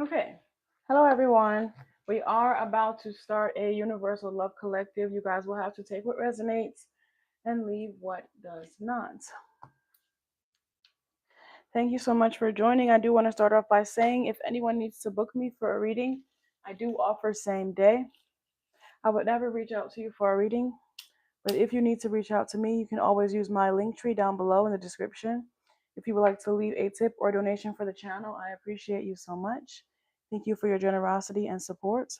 Okay. Hello, everyone. We are about to start a universal love collective. You guys will have to take what resonates and leave what does not. Thank you so much for joining. I do want to start off by saying if anyone needs to book me for a reading, I do offer same day. I would never reach out to you for a reading, but if you need to reach out to me, you can always use my link tree down below in the description. If you would like to leave a tip or donation for the channel, I appreciate you so much. Thank you for your generosity and support.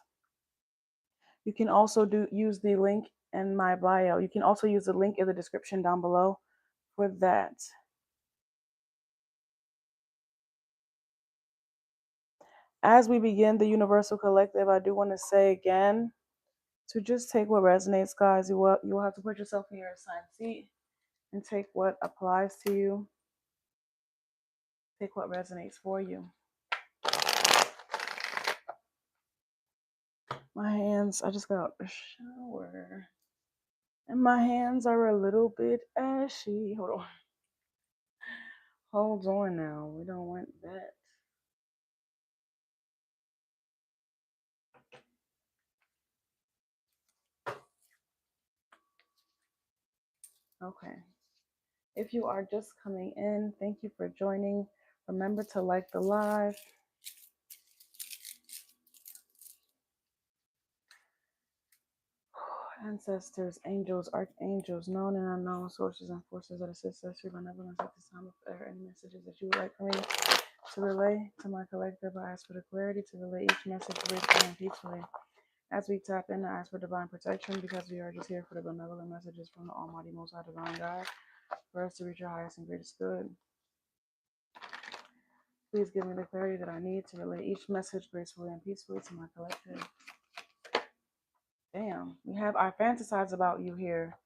You can also use the link in my bio. You can also use the link in the description down below for that. As we begin the Universal Collective, I do want to say again to just take what resonates, guys. You'll have to put yourself in your assigned seat and take what applies to you. Take what resonates for you. My hands, I just got out the shower. And my hands are a little bit ashy. Hold on. Hold on now. We don't want that. Okay. If you are just coming in, thank you for joining. Remember to like the live. Ancestors, angels, archangels, known and unknown sources and forces that assist us through benevolence at this time. If there are any messages that you would like for me to relay to my collective, I ask for the clarity to relay each message gracefully and peacefully. As we tap in, I ask for divine protection because we are just here for the benevolent messages from the Almighty Most High Divine God for us to reach our highest and greatest good. Please give me the clarity that I need to relay each message gracefully and peacefully to my collective. Damn, we have I fantasize about you here.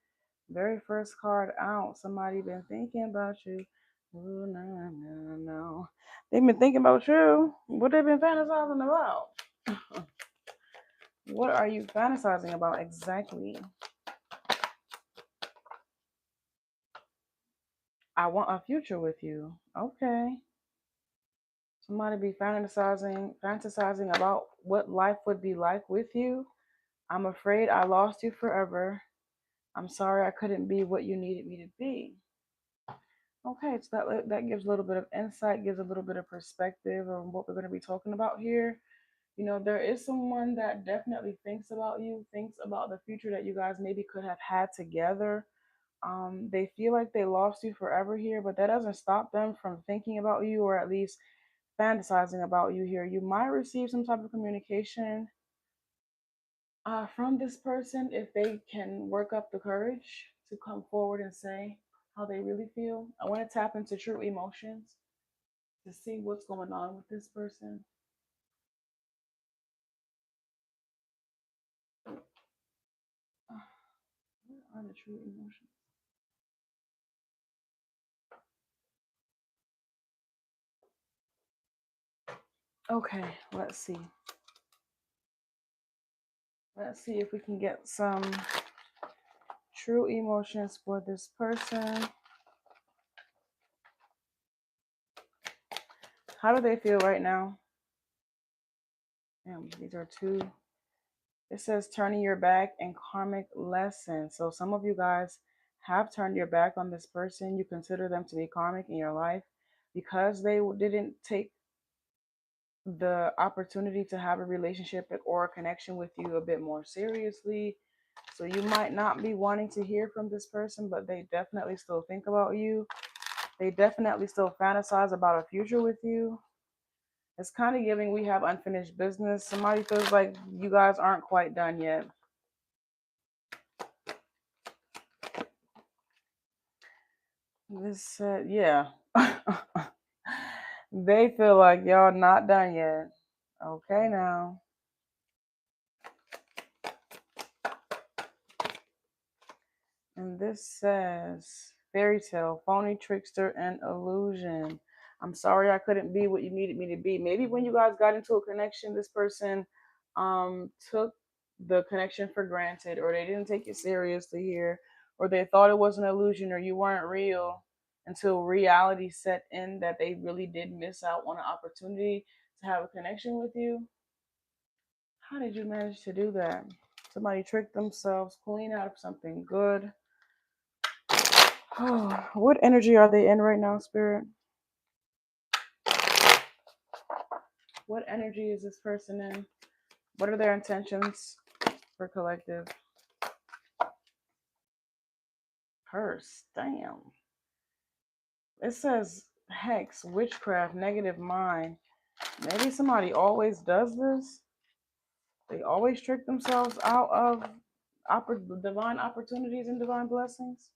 Very first card out. Somebody been thinking about you. Ooh, no, no, no. They've been thinking about you. What they've been fantasizing about? What are you fantasizing about exactly? I want a future with you. Okay. Somebody be fantasizing about what life would be like with you. I'm afraid I lost you forever. I'm sorry I couldn't be what you needed me to be. Okay, so that gives a little bit of insight, gives a little bit of perspective on what we're going to be talking about here. You know, there is someone that definitely thinks about you, thinks about the future that you guys maybe could have had together. They feel like they lost you forever here, but that doesn't stop them from thinking about you or at least fantasizing about you here. You might receive some type of communication from this person if they can work up the courage to come forward and say how they really feel. I want to tap into true emotions to see what's going on with this person. What are the true emotions? Okay, let's see. Let's see if we can get some true emotions for this person. How do they feel right now? Damn, these are two. It says turning your back and karmic lesson. So some of you guys have turned your back on this person. You consider them to be karmic in your life because they didn't take the opportunity to have a relationship or a connection with you a bit more seriously. So you might not be wanting to hear from this person, but they definitely still think about you. They definitely still fantasize about a future with you. It's kind of giving we have unfinished business. Somebody feels like you guys aren't quite done yet. This said, yeah. They feel like y'all not done yet. Okay, now. And this says fairy tale, phony trickster, and illusion. I'm sorry I couldn't be what you needed me to be. Maybe when you guys got into a connection, this person took the connection for granted, or they didn't take it seriously here, or they thought it was an illusion, or you weren't real until reality set in that they really did miss out on an opportunity to have a connection with you. How did you manage to do that? Somebody tricked themselves clean out of something good. Oh, what energy are they in right now, Spirit? What energy is this person in? What are their intentions for collective? Curse. Damn. It says hex, witchcraft, negative mind. Maybe somebody always does this. They always trick themselves out of divine opportunities and divine blessings.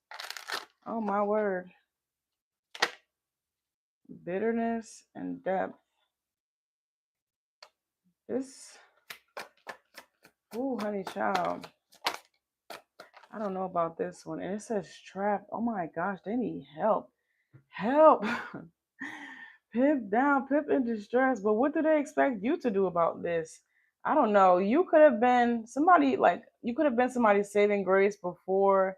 Oh my word. Bitterness and depth. This, ooh, honey child. I don't know about this one. And it says trapped. Oh my gosh, they need help. Help. Pip down, Pip in distress. But what do they expect you to do about this? I don't know. You could have been somebody like you could have been somebody's saving grace before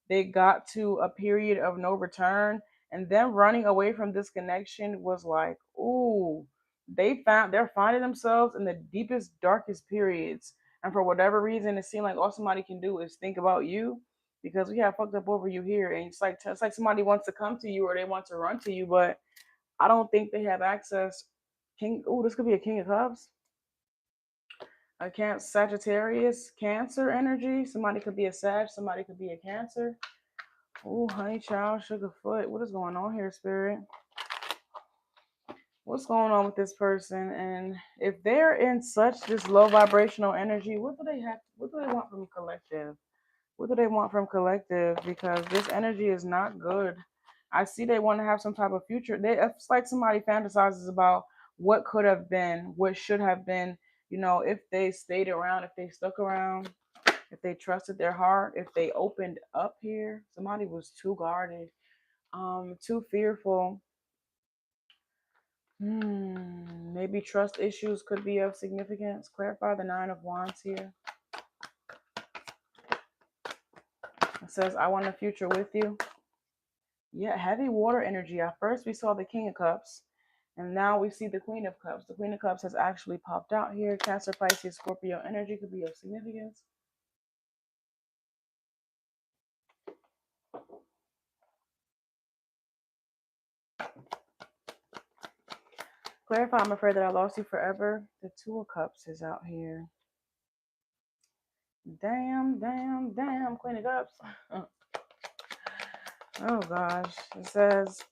they got to a period of no return. And them running away from this connection was like, ooh, they're finding themselves in the deepest, darkest periods. And for whatever reason, it seemed like all somebody can do is think about you because we have fucked up over you here. And it's like somebody wants to come to you or they want to run to you, but I don't think they have access. King, oh, this could be a King of Cups. A Sagittarius, Cancer energy. Somebody could be a Sag. Somebody could be a Cancer. Oh, honey child, Sugarfoot. What is going on here, Spirit? What's going on with this person? And if they're in such this low vibrational energy, what do they have? What do they want from collective? What do they want from collective? Because this energy is not good. I see they want to have some type of future. It's like somebody fantasizes about what could have been, what should have been. You know, if they stayed around, if they stuck around, if they trusted their heart, if they opened up here. Somebody was too guarded, too fearful. Maybe trust issues could be of significance. Clarify the Nine of Wands here. It says, I want a future with you. Yeah, heavy water energy. At first, we saw the King of Cups, and now we see the Queen of Cups. The Queen of Cups has actually popped out here. Cancer, Pisces, Scorpio energy could be of significance. Clarify, I'm afraid that I lost you forever. The Two of Cups is out here. Damn, damn, damn, Queen of Cups. Oh, gosh. It says,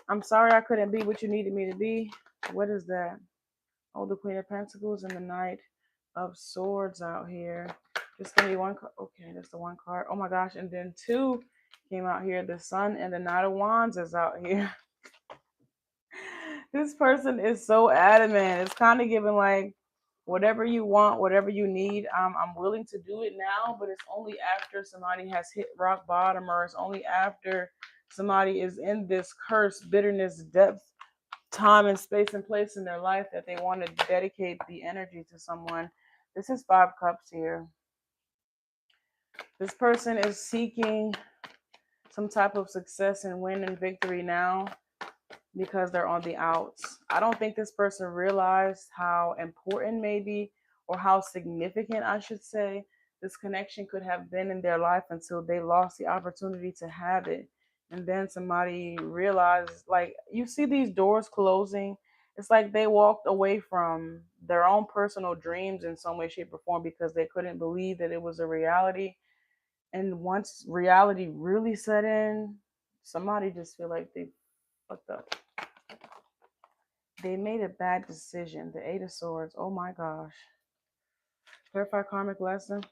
I'm sorry I couldn't be what you needed me to be. What is that? Oh, the Queen of Pentacles and the Knight of Swords out here. Just give me one card. Okay, that's the one card. Oh my gosh. And then two came out here. The Sun and the Knight of Wands is out here. This person is so adamant. It's kind of giving like, whatever you want, whatever you need, I'm willing to do it now, but it's only after somebody has hit rock bottom, or it's only after somebody is in this curse, bitterness, depth, time and space and place in their life that they want to dedicate the energy to someone. This is Five Cups here. This person is seeking some type of success and win and victory now because they're on the outs. I don't think this person realized how important maybe, or how significant I should say, this connection could have been in their life until they lost the opportunity to have it. And then somebody realized, like, you see these doors closing. It's like they walked away from their own personal dreams in some way, shape, or form because they couldn't believe that it was a reality. And once reality really set in, somebody just feel like they fucked up. They made a bad decision. The Eight of Swords. Oh my gosh. Clarify karmic lesson.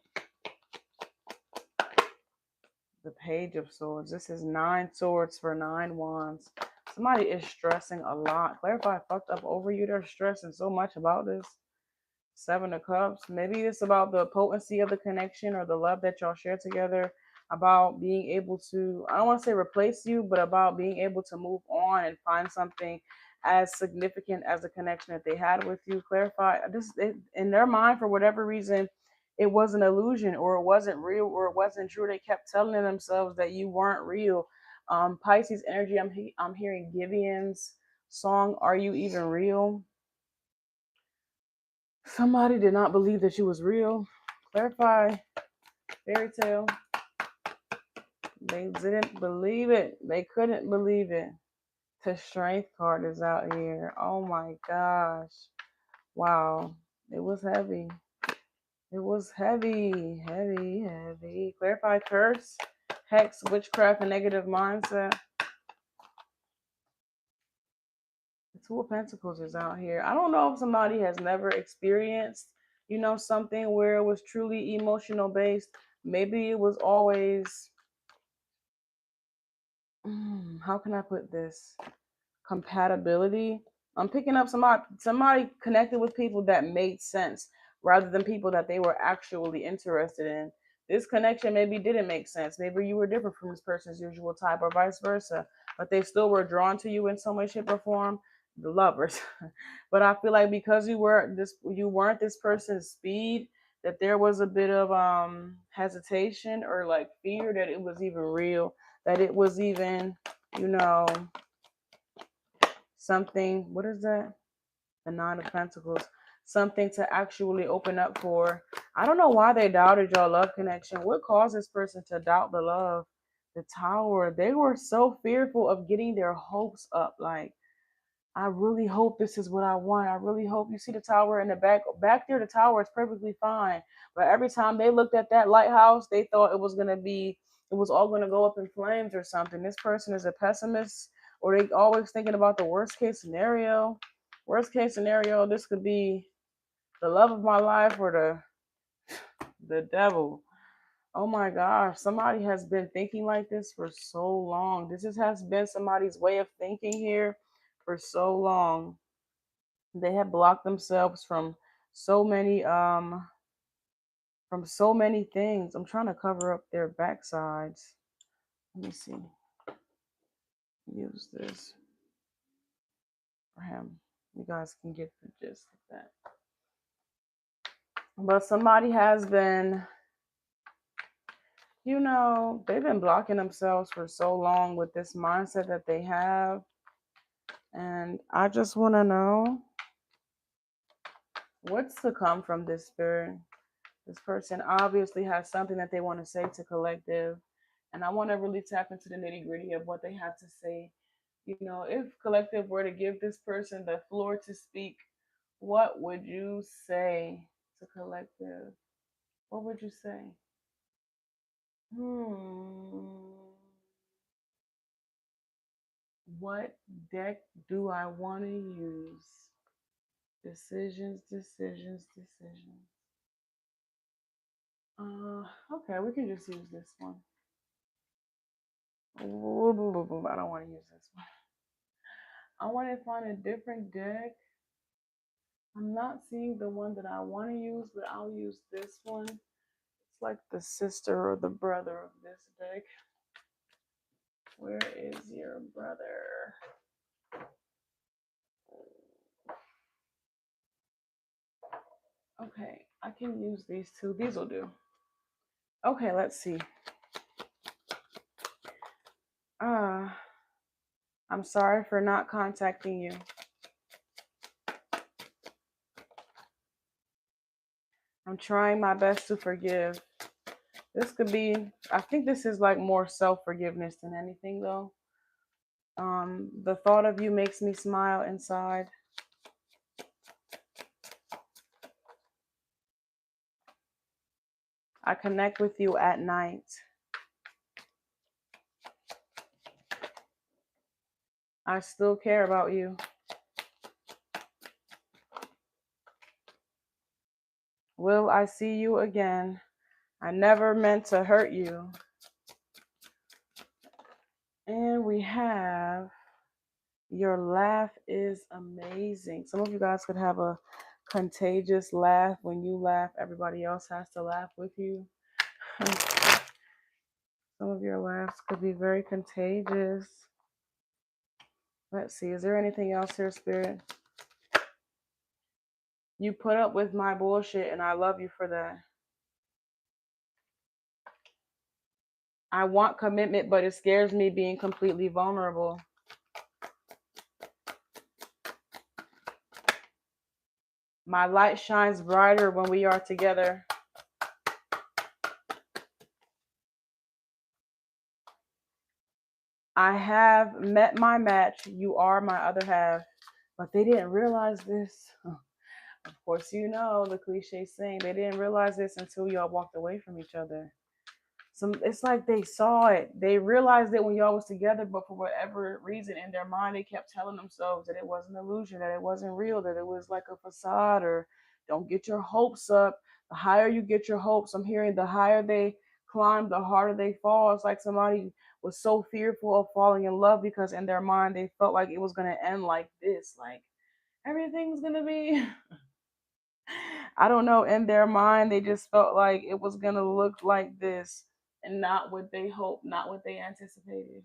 The Page of Swords. This is 9 swords for 9 wands. Somebody is stressing a lot. Clarify fucked up over you. They're stressing so much about this. 7 of Cups. Maybe it's about the potency of the connection or the love that y'all share together. About being able to, I don't want to say replace you, but about being able to move on and find something as significant as the connection that they had with you. Clarify this in their mind, for whatever reason, it was an illusion, or it wasn't real, or it wasn't true. They kept telling themselves that you weren't real. Pisces energy. I'm hearing Givian's song, "Are You Even Real?" Somebody did not believe that you was real. Clarify. Fairy tale. They didn't believe it. They couldn't believe it. The strength card is out here. Oh my gosh. Wow. It was heavy. It was heavy. Heavy, heavy. Clarify curse, hex, witchcraft, and negative mindset. The Two of Pentacles is out here. I don't know if somebody has never experienced, something where it was truly emotional based. Maybe it was always, how can I put this? Compatibility. I'm picking up somebody connected with people that made sense rather than people that they were actually interested in. This connection maybe didn't make sense. Maybe you were different from this person's usual type or vice versa, but they still were drawn to you in some way, shape, or form. The lovers. But I feel like because you weren't this person's speed, that there was a bit of hesitation or like fear that it was even real, that it was even, you know, something. What is that? The Nine of Pentacles. Something to actually open up for. I don't know why they doubted your love connection. What caused this person to doubt the love? The Tower. They were so fearful of getting their hopes up. Like, I really hope this is what I want. I really hope. You see the tower in the back. Back there, the tower is perfectly fine. But every time they looked at that lighthouse, they thought it was all gonna go up in flames or something. This person is a pessimist, or they always thinking about the worst case scenario. Worst case scenario, this could be the love of my life or the devil. Oh my gosh, somebody has been thinking like this for so long. Has been somebody's way of thinking here for so long. They have blocked themselves from so many things. I'm trying to cover up their backsides. Let me see. Use this for him. You guys can get the gist of that. But somebody has been, they've been blocking themselves for so long with this mindset that they have. And I just want to know what's to come from this spirit. This person obviously has something that they want to say to collective. And I want to really tap into the nitty gritty of what they have to say. If collective were to give this person the floor to speak, what would you say to collective? What would you say? What deck do I want to use? Decisions, decisions, decisions. Okay, we can just use this one. I don't want to use this one. I want to find a different deck. I'm not seeing the one that I want to use, but I'll use this one. It's like the sister or the brother of this deck. Where is your brother? Okay, I can use these two. These will do. Okay, let's see. I'm sorry for not contacting you. I'm trying my best to forgive. This could be, I think this is like more self-forgiveness than anything though. The thought of you makes me smile inside. I connect with you at night. I still care about you. Will I see you again? I never meant to hurt you. And we have, your laugh is amazing. Some of you guys could have a contagious laugh. When you laugh, everybody else has to laugh with you. Some of your laughs could be very contagious. Let's see, is there anything else here, Spirit? You put up with my bullshit and I love you for that. I want commitment, but it scares me being completely vulnerable. My light shines brighter when we are together. I have met my match. You are my other half. But they didn't realize this. Of course, you know the cliche saying, they didn't realize this until y'all walked away from each other. It's like they saw it. They realized it when y'all was together, but for whatever reason in their mind, they kept telling themselves that it was an illusion, that it wasn't real, that it was like a facade, or don't get your hopes up. The higher you get your hopes, I'm hearing the higher they climb, the harder they fall. It's like somebody was so fearful of falling in love because in their mind they felt like it was gonna end like this, like everything's gonna be I don't know, in their mind, they just felt like it was gonna look like this and not what they hoped, not what they anticipated.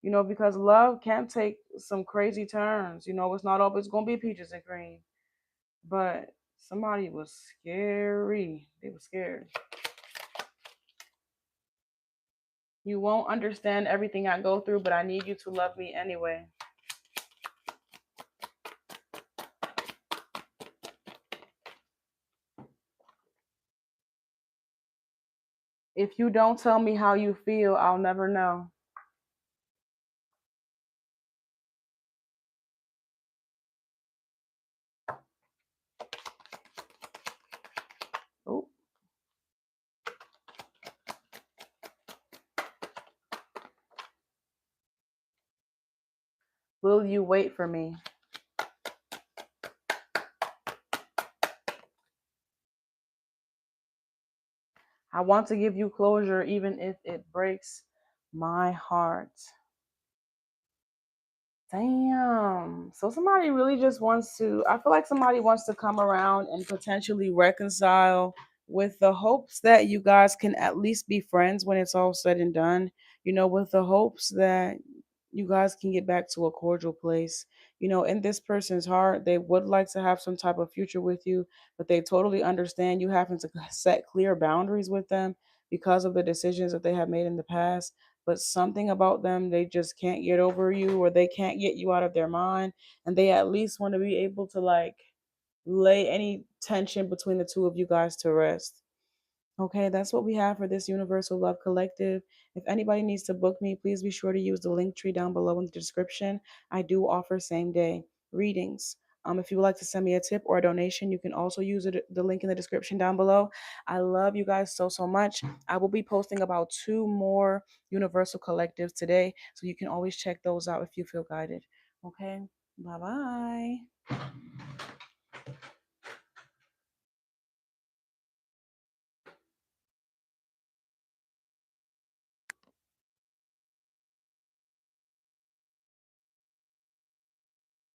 Because love can take some crazy turns. It's not always gonna be peaches and cream. But somebody was scary. They were scared. You won't understand everything I go through, but I need you to love me anyway. If you don't tell me how you feel, I'll never know. Oh, will you wait for me? I want to give you closure even if it breaks my heart. Damn. So somebody really just wants to, I feel like somebody wants to come around and potentially reconcile with the hopes that you guys can at least be friends when it's all said and done, with the hopes that you guys can get back to a cordial place. In this person's heart, they would like to have some type of future with you, but they totally understand you having to set clear boundaries with them because of the decisions that they have made in the past, but something about them, they just can't get over you, or they can't get you out of their mind, and they at least want to be able to like lay any tension between the two of you guys to rest. Okay, that's what we have for this Universal Love Collective. If anybody needs to book me, please be sure to use the link tree down below in the description. I do offer same day readings. If you would like to send me a tip or a donation, you can also use the link in the description down below. I love you guys so, so much. I will be posting about 2 more Universal Collectives today, so you can always check those out if you feel guided. Okay, bye bye.